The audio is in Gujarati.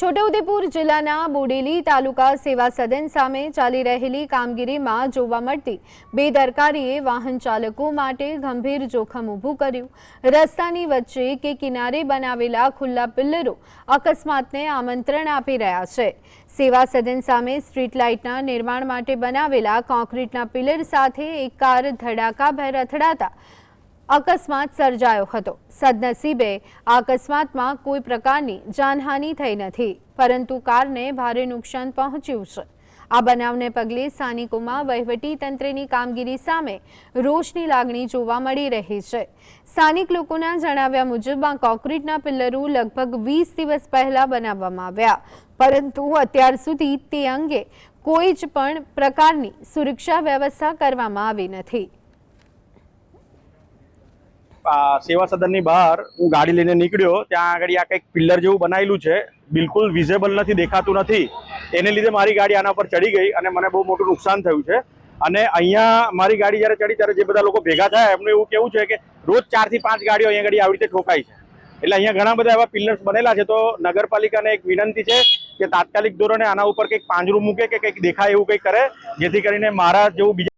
છોટાઉદેપુર જિલ્લાના બોડેલી તાલુકા સેવા સદન સામે ચાલી રહેલી કામગીરીમાં જોવા મળતી બેદરકારીએ વાહન ચાલકો માટે ગંભીર જોખમ ઊભું કર્યું। રસ્તાની વચ્ચે કે કિનારે બનાવેલા ખુલ્લા પિલ્લરો અકસ્માતને આમંત્રણ આપી રહ્યા છે। સેવા સદન સામે સ્ટ્રીટ લાઇટના નિર્માણ માટે બનાવેલા કોન્ક્રીટના પિલર સાથે એક કાર ધડાકાભેર અથડાતા અકસ્માત સર્જાયો હતો। સદનસીબે આ અકસ્માતમાં કોઈ પ્રકારની જાનહાનિ થઈ નથી, પરંતુ કારને ભારે નુકસાન પહોંચ્યું છે। આ બનાવને પગલે સ્થાનિકોમાં વહીવટી તંત્રની કામગીરી સામે રોષની લાગણી જોવા મળી રહી છે। સ્થાનિક લોકોના જણાવ્યા મુજબ આ કોન્ક્રીટના પિલ્લરો લગભગ 20 દિવસ પહેલા બનાવવામાં આવ્યા, પરંતુ અત્યાર સુધી તે અંગે કોઈ જ પણ પ્રકારની સુરક્ષા વ્યવસ્થા કરવામાં આવી નથી। सेवा सदन ની બહાર હું ગાડી લઈને નીકળ્યો ત્યાં આગળ આ કંઈક પિલ્લર જેવું બનાવેલું છે, બિલકુલ વિઝિબલ નથી, દેખાતું નથી। એને લીધે મારી ગાડી આના પર ચડી ગઈ અને મને બહુ મોટું નુકસાન થયું છે। અને અહીંયા મારી ગાડી જ્યારે ચડી ત્યારે જે બધા લોકો ભેગા થયા એમનું એવું કહેવું છે કે રોજ 4 થી 5 ગાડીઓ અહીંયા આગળ આવી રીતે ઠોકાય છે। એટલે અહીંયા ઘણા બધા એવા પિલ્લર્સ બનેલા છે, તો નગરપાલિકાને એક વિનંતી છે કે તાત્કાલિક ધોરણે આના ઉપર કંઈક પાંજરું મૂકે કે કંઈક દેખાય એવું કંઈક કરે, જેથી કરીને મારા જેવું